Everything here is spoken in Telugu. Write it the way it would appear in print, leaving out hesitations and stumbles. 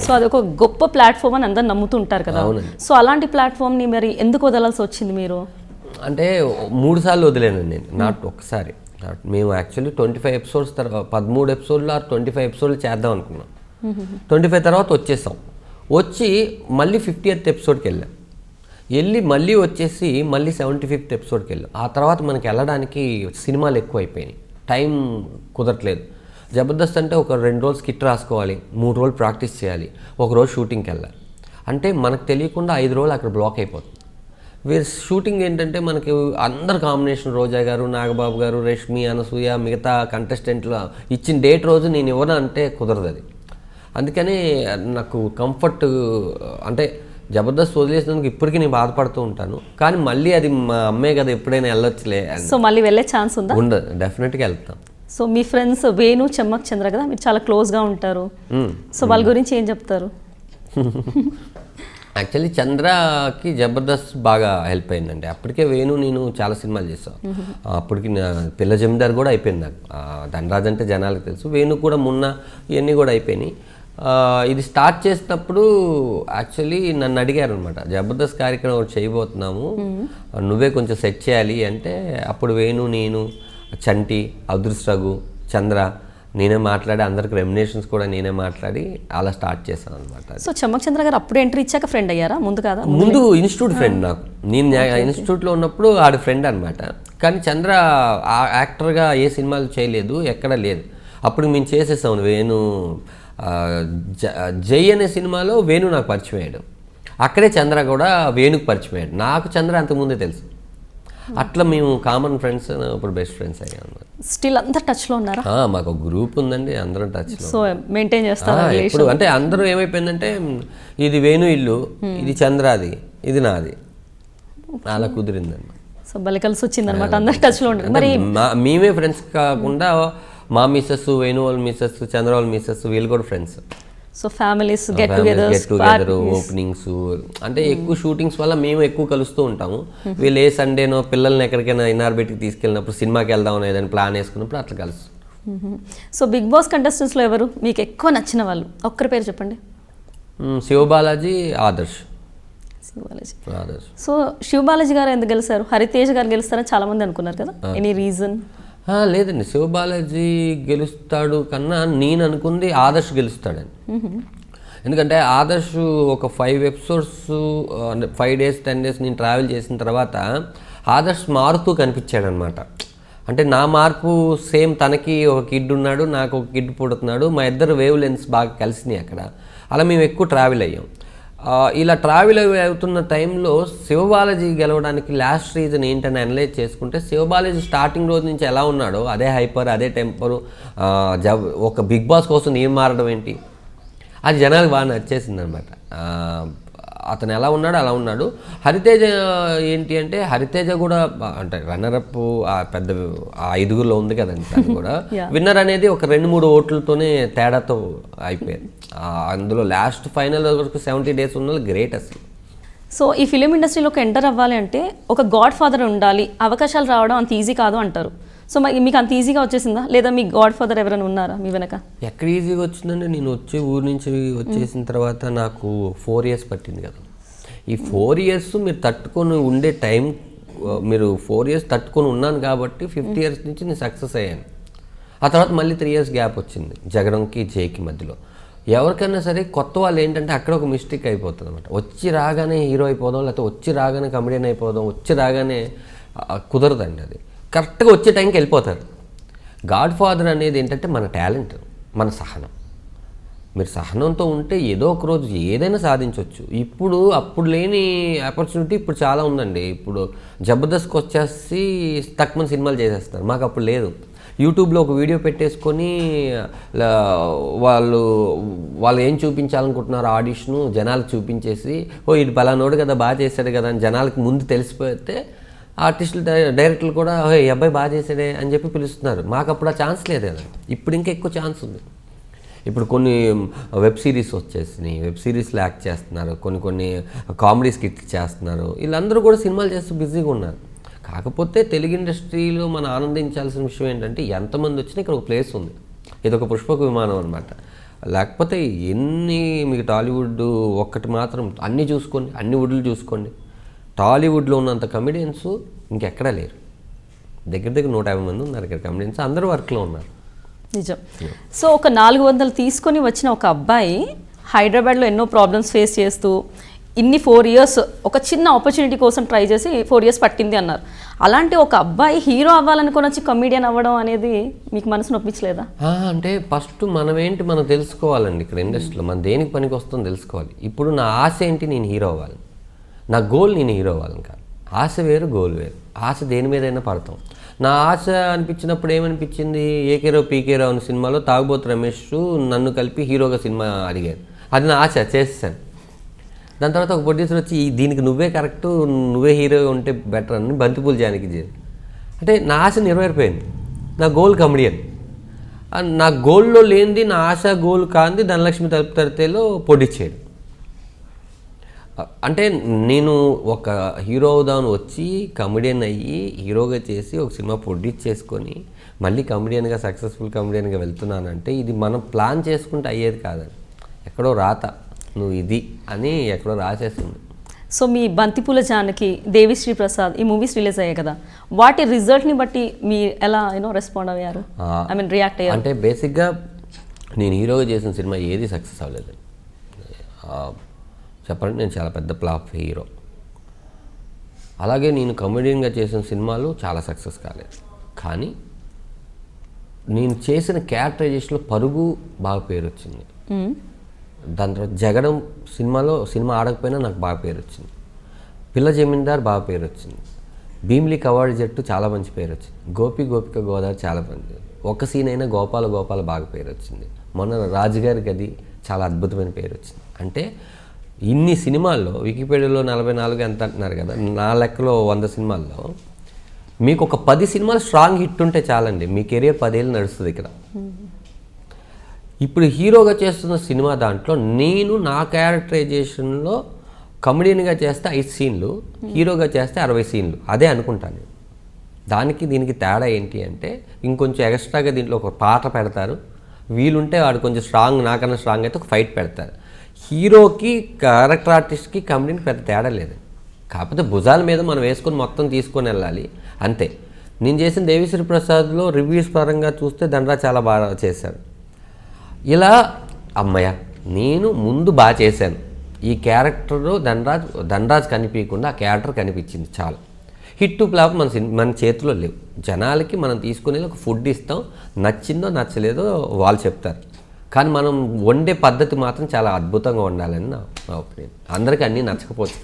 సో అదొక గొప్ప ప్లాట్ఫామ్ అని అందరు నమ్ముతూ ఉంటారు కదా. సో అలాంటి ప్లాట్ఫామ్ని మరి ఎందుకు వదలాల్సి వచ్చింది మీరు? అంటే 3 సార్లు వదిలేనండి నేను, నాట్ ఒక్కసారి. మేము యాక్చువల్లీ 25 ఎపిసోడ్స్ తర్వాత 13 ఎపిసోడ్లు 25 ఎపిసోడ్లు చేద్దాం అనుకున్నాం. 25 తర్వాత వచ్చేసాం. వచ్చి మళ్ళీ 50th ఎపిసోడ్కి వెళ్ళి మళ్ళీ వచ్చేసి మళ్ళీ 75th ఎపిసోడ్కి వెళ్ళాం. ఆ తర్వాత మనకి వెళ్ళడానికి సినిమాలు ఎక్కువ అయిపోయినాయి, టైం కుదరట్లేదు. జబర్దస్త్ అంటే ఒక 2 రోజులు స్కిట్ రాసుకోవాలి, 3 రోజులు ప్రాక్టీస్ చేయాలి, ఒక రోజు షూటింగ్కి వెళ్ళాలి. అంటే మనకు తెలియకుండా 5 రోజులు అక్కడ బ్లాక్ అయిపోతుంది. వీరి షూటింగ్ ఏంటంటే మనకి అందరు కాంబినేషన్, రోజా గారు, నాగబాబు గారు, రష్మి, అనసూయ, మిగతా కంటెస్టెంట్లు ఇచ్చిన డేట్ రోజు నేను ఇవ్వను అంటే కుదరదు అది. అందుకని నాకు కంఫర్ట్ అంటే జబర్దస్త్ వదిలేసినందుకు ఇప్పటికీ నేను బాధపడుతూ ఉంటాను. కానీ మళ్ళీ అది మా అమ్మే కదా, ఎప్పుడైనా వెళ్ళొచ్చులే. సో మళ్ళీ వెళ్ళే ఛాన్స్ ఉందా? ఉండదు, డెఫినెట్గా వెళ్తాం. సో మీ ఫ్రెండ్స్ వేణు, చెమ్మక్ చంద్ర కదా, మీరు చాలా క్లోజ్గా ఉంటారు. సో వాళ్ళ గురించి ఏం చెప్తారు? యాక్చువల్లీ చంద్రకి జబర్దస్త్ బాగా హెల్ప్ అయిందండి. అప్పటికే వేణు నేను చాలా సినిమాలు చేసాం. అప్పటికి పిల్ల జమీదార్ కూడా అయిపోయింది నాకు. ధనరాజ్ అంటే జనాలకు తెలుసు. వేణు కూడా మొన్న ఇవన్నీ కూడా అయిపోయినాయి. ఇది స్టార్ట్ చేసినప్పుడు యాక్చువల్లీ నన్ను అడిగారు అనమాట, జబర్దస్త్ కార్యక్రమం ఒకటి చేయబోతున్నాము, నువ్వే కొంచెం సెట్ చేయాలి అంటే, అప్పుడు వేణు, నేను, చంటి, అదృష్ట రఘు, చంద్ర నేనే మాట్లాడి, అందరికి రెమ్యునేషన్స్ కూడా నేనే మాట్లాడి అలా స్టార్ట్ చేశాను అనమాట. సో చెమ్మక్ చంద్ర గారు అప్పుడు ఎంట్రీ ఇచ్చాక ఫ్రెండ్ అయ్యారా? ముందు కాదా? ముందు ఇన్స్టిట్యూట్ ఫ్రెండ్ నాకు. నేను ఇన్స్టిట్యూట్లో ఉన్నప్పుడు ఆడ ఫ్రెండ్ అనమాట. కానీ చంద్ర యాక్టర్గా ఏ సినిమాలు చేయలేదు, ఎక్కడ లేదు. అప్పుడు మేము చేసేసాం. వేణు జై అనే సినిమాలో వేణు నాకు పరిచయం అయ్యాడు. అక్కడే చంద్ర కూడా వేణుకు పరిచయం అయ్యాడు. నాకు చంద్ర అంతకుముందే తెలుసు. అట్లా మేము కామన్ ఫ్రెండ్స్, ఇప్పుడు బెస్ట్ ఫ్రెండ్స్ అయ్యాం అన్నమాట. స్టిల్ అందరు టచ్లో ఉన్నారా? మాకు ఒక గ్రూప్ ఉందండి, అందరం టచ్లో. సో మెయింటైన్ చేస్తారా ఇప్పుడు? అంటే అందరూ ఏమైపోయిందంటే, ఇది వేణు ఇల్లు, ఇది చంద్రది, ఇది నాది, అలా కుదిరిందండి. సో భలే కలిసి వచ్చిందనమాట, అందరు టచ్లో ఉంటారు. మరి మేమే ఫ్రెండ్స్ కాకుండా మా మిస్సెస్, వేణు వాళ్ళ మిస్సెస్, చంద్ర వాళ్ళ మిస్సెస్, వీళ్ళు కూడా friends. So families get together, openings, అంటే ఎక్కువ షూటింగ్స్ వల్ల మేము ఎక్కువ కలుస్తూ ఉంటాము. వీళ్ళు ఏ సండేనో పిల్లల్ని ఎక్కడికైనా ఇన్నార్బెట్కి తీసుకెళ్ళినప్పుడు, సినిమాకి వెళ్దాం ఏదైనా ప్లాన్ వేసుకున్నప్పుడు అట్లా కలుసు. సో బిగ్ బాస్ కంటెస్టెంట్స్లో ఎవరు మీకు ఎక్కువ నచ్చిన వాళ్ళు? ఒక్కరి పేరు చెప్పండి. శివబాలాజీ, ఆదర్శ్. ఆదర్శ్. సో శివబాలాజీ గారు ఎందుకు గెలిచారు? హరితేజ్ గారు గెలుస్తారని చాలా మంది అనుకున్నారు కదా, ఎనీ రీజన్? లేదండి, శివబాలాజీ గెలుస్తాడు కన్నా నేను అనుకుంది ఆదర్శ్ గెలుస్తాడని. ఎందుకంటే ఆదర్శ్ ఒక 5 ఎపిసోడ్స్, 5 days 10 days నేను ట్రావెల్ చేసిన తర్వాత ఆదర్శ్ మారుతూ కనిపించాడు అనమాట. అంటే నా మార్పు సేమ్, తనకి ఒక కిడ్ ఉన్నాడు, నాకు ఒక కిడ్ పుడుతున్నాడు, మా ఇద్దరు వేవ్ లెన్స్ బాగా కలిసినాయి అక్కడ. అలా మేము ఎక్కువ ట్రావెల్ అయ్యాం. ఇలా ట్రావెల్ అవుతున్న టైంలో శివబాలాజీ గెలవడానికి లాస్ట్ రీజన్ ఏంటని అనలైజ్ చేసుకుంటే, శివబాలాజీ స్టార్టింగ్ రోజు నుంచి ఎలా ఉన్నాడో అదే హైపర్, అదే టెంపరు, ఒక బిగ్ బాస్ కోసం ఏం మారడం ఏంటి, అది జనాలకు బాగా నచ్చేసింది అనమాట. అతను ఎలా ఉన్నాడో అలా ఉన్నాడు. హరితేజ ఏంటి అంటే, హరితేజ కూడా అంటే రన్నరప్ పెద్ద 5గురిలో ఉంది కదండి. తను కూడా విన్నర్ అనేది ఒక 2-3 ఓట్లతోనే తేడాతో అయిపోయారు. అందులో లాస్ట్ ఫైనల్ వరకు 70 days ఉన్న గ్రేట్ అసలు. సో ఈ ఫిలిం ఇండస్ట్రీలోకి ఎంటర్ అవ్వాలి అంటే ఒక గాడ్ ఫాదర్ ఉండాలి, అవకాశాలు రావడం అంత ఈజీ కాదు అంటారు. సో మీకు అంత ఈజీగా వచ్చేసిందా, లేదా మీ గాడ్ ఫాదర్ ఎవరైనా ఉన్నారా మీ వెనక? ఎక్కడ ఈజీగా వచ్చిందంటే, నేను వచ్చే ఊరు నుంచి వచ్చేసిన తర్వాత నాకు 4 years పట్టింది కదా. ఈ 4 years మీరు తట్టుకొని ఉండే టైం, మీరు 4 years తట్టుకొని ఉన్నాను కాబట్టి 50 years నుంచి నేను సక్సెస్ అయ్యాను. ఆ తర్వాత మళ్ళీ 3 years గ్యాప్ వచ్చింది జగడంకి జేకి మధ్యలో. ఎవరికైనా సరే కొత్త వాళ్ళు ఏంటంటే అక్కడ ఒక మిస్టేక్ అయిపోతుంది అనమాట. వచ్చి రాగానే హీరో అయిపోదాం, లేకపోతే వచ్చి రాగానే కమెడియన్ అయిపోదాం, వచ్చి రాగానే కుదరదండి. అది కరెక్ట్గా వచ్చే టైంకి వెళ్ళిపోతారు. గాడ్ ఫాదర్ అనేది ఏంటంటే మన టాలెంట్, మన సహనం. మీరు సహనంతో ఉంటే ఏదో ఒక రోజు ఏదైనా సాధించవచ్చు. అప్పుడు లేని ఆపర్చునిటీ ఇప్పుడు చాలా ఉందండి. ఇప్పుడు జబర్దస్త్కి వచ్చేసి తక్కువ సినిమాలు చేసేస్తారు, మాకు అప్పుడు లేదు. యూట్యూబ్లో ఒక వీడియో పెట్టేసుకొని వాళ్ళు ఏం చూపించాలనుకుంటున్నారు ఆడిషను జనాలకు చూపించేసి, ఇది పలానోడు కదా, బాగా చేశాడు కదా అని జనాలకు ముందు తెలిసిపోతే ఆర్టిస్టులు, డైరెక్టర్లు కూడా ఈ అబ్బాయి బాగా చేశాడే అని చెప్పి పిలుస్తున్నారు. మాకు అప్పుడు ఆ ఛాన్స్ లేదు కదా. ఇప్పుడు ఇంకా ఎక్కువ ఛాన్స్ ఉంది. ఇప్పుడు కొన్ని వెబ్ సిరీస్ వచ్చేసినాయి, వెబ్ సిరీస్లో యాక్ట్ చేస్తున్నారు, కొన్ని కామెడీ స్కిట్స్ చేస్తున్నారు. వీళ్ళందరూ కూడా సినిమాలు చేస్తూ బిజీగా ఉన్నారు. కాకపోతే తెలుగు ఇండస్ట్రీలో మనం ఆనందించాల్సిన విషయం ఏంటంటే, ఎంతమంది వచ్చినా ఇక్కడ ఒక ప్లేస్ ఉంది. ఇది ఒక పుష్పక విమానం అనమాట. లేకపోతే ఎన్ని మీకు టాలీవుడ్ ఒక్కటి మాత్రం అన్నీ చూసుకోండి, అన్ని వుడ్లు చూసుకోండి, టాలీవుడ్లో ఉన్నంత కమెడియన్స్ ఇంకెక్కడా లేరు. దగ్గర 150 మంది ఉన్నారు ఇక్కడ కమెడియన్స్, అందరూ వర్క్లో ఉన్నారు. నిజం. సో ఒక 400 తీసుకొని వచ్చిన ఒక అబ్బాయి హైదరాబాద్లో ఎన్నో ప్రాబ్లమ్స్ ఫేస్ చేస్తూ ఇన్ని 4 ఇయర్స్ ఒక చిన్న ఆపర్చునిటీ కోసం ట్రై చేసి 4 ఇయర్స్ పట్టింది అన్నారు. అలాంటి ఒక అబ్బాయి హీరో అవ్వాలనుకొని వచ్చి కమెడియన్ అవ్వడం అనేది మీకు మనసు నొప్పించలేదా? అంటే ఫస్ట్ మనం తెలుసుకోవాలండి ఇక్కడ ఇండస్ట్రీలో మనం దేనికి పనికి వస్తుందో తెలుసుకోవాలి. ఇప్పుడు నా ఆశ ఏంటి, నేను హీరో అవ్వాలి, నా గోల్ నేను హీరో అవ్వాలని కాదు. ఆశ వేరు, గోల్ వేరు. ఆశ దేని మీదైనా పడతాం. నా ఆశ అనిపించినప్పుడు ఏమనిపించింది, ఏకేరో పీకేరో అనే సినిమాలో తాగుబోతు రమేష్ నన్ను కలిపి హీరోగా సినిమా అడిగారు. అది నా ఆశ, చేస్తాను. దాని తర్వాత ఒక ప్రొడ్యూసర్ వచ్చి దీనికి నువ్వే కరెక్టు, నువ్వే హీరో ఉంటే బెటర్ అని బంతిపూలు జానకి చేయాలి. అంటే నా ఆశ నెరవేరిపోయింది. నా గోల్ కమెడియన్. నా గోల్లో లేనిది, నా ఆశ గోల్ కాంది ధనలక్ష్మి తలుపు తడితేలో పొడిచ్చాడు. అంటే నేను ఒక హీరో అవుదామని వచ్చి కమెడియన్ అయ్యి హీరోగా చేసి ఒక సినిమా ప్రొడ్యూస్ చేసుకొని మళ్ళీ కమెడియన్గా సక్సెస్ఫుల్ కమెడియన్గా వెళ్తున్నానంటే ఇది మనం ప్లాన్ చేసుకుంటే అయ్యేది కాదండి. ఎక్కడో రాత నువ్వు ఇది అని ఎక్కడో రాసేస్తుంది. సో మీ బంతిపూల జానకి, దేవిశ్రీ ప్రసాద్ ఈ మూవీస్ రిలీజ్ అయ్యాయి కదా, వాటి రిజల్ట్ని బట్టి మీ ఎలా రెస్పాండ్ అయ్యారు, రియాక్ట్ అయ్యారు? అంటే బేసిక్గా నేను హీరోగా చేసిన సినిమా ఏది సక్సెస్ అవ్వలేదు. చెప్పండి, నేను చాలా పెద్ద ఫ్లాప్ హీరో. అలాగే నేను కమెడియన్గా చేసిన సినిమాలు చాలా సక్సెస్ కాలేదు. కానీ నేను చేసిన క్యారెక్టరైజేషన్లో పరుగు బాగా పేరు వచ్చింది. దాని తర్వాత జగడం సినిమా ఆడకపోయినా నాకు బాగా పేరు వచ్చింది. పిల్ల జమీందార్ బాగా పేరు వచ్చింది. భీమిలి కవాడి జట్టు చాలా మంచి పేరు వచ్చింది. గోపిక గోదావరి చాలా మంచి, ఒక సీన్ అయినా గోపాల బాగా పేరు వచ్చింది. మొన్న రాజుగారి గది చాలా అద్భుతమైన పేరు వచ్చింది. అంటే ఇన్ని సినిమాల్లో వికీపీడియాలో 44 ఎంత అంటున్నారు కదా, నా లెక్కలో 100 సినిమాల్లో మీకు ఒక 10 సినిమాలు స్ట్రాంగ్ హిట్ ఉంటే చాలండి, మీ కెరియర్ 10 ఏళ్ళు నడుస్తుంది ఇక్కడ. ఇప్పుడు హీరోగా చేస్తున్న సినిమా దాంట్లో నేను నా క్యారెక్టరైజేషన్లో కమెడియన్గా చేస్తే 5 సీన్లు, హీరోగా చేస్తే 60 సీన్లు, అదే అనుకుంటాను. దానికి దీనికి తేడా ఏంటి అంటే ఇంకొంచెం ఎక్స్ట్రాగా దీంట్లో ఒక పాట పెడతారు, వీలుంటే వాడు కొంచెం స్ట్రాంగ్, నాకన్నా స్ట్రాంగ్ అయితే ఒక ఫైట్ పెడతారు. హీరోకి క్యారెక్టర్ ఆర్టిస్ట్కి కమెడీకి పెద్ద తేడా లేదు. కాకపోతే భుజాల మీద మనం వేసుకొని మొత్తం తీసుకొని వెళ్ళాలి అంతే. నేను చేసిన దేవిశ్రీ ప్రసాద్లో రివ్యూస్ పరంగా చూస్తే ధనరాజ్ చాలా బాగా చేశారు. ఇలా అమ్మయ్య నేను ముందు బాగా చేశాను, ఈ క్యారెక్టర్లో ధనరాజ్ కనిపించకుండా ఆ క్యారెక్టర్ కనిపించింది చాలు. హిట్ టు ఫ్లాప్ మన చేతిలో లేవు. జనాలకి మనం తీసుకునేది ఒక ఫుడ్ ఇస్తాం, నచ్చిందో నచ్చలేదో వాళ్ళు చెప్తారు. కానీ మనం వండే పద్ధతి మాత్రం చాలా అద్భుతంగా ఉండాలని నా ఒపీనియన్. అందరికీ అన్నీ నచ్చకపోవచ్చు.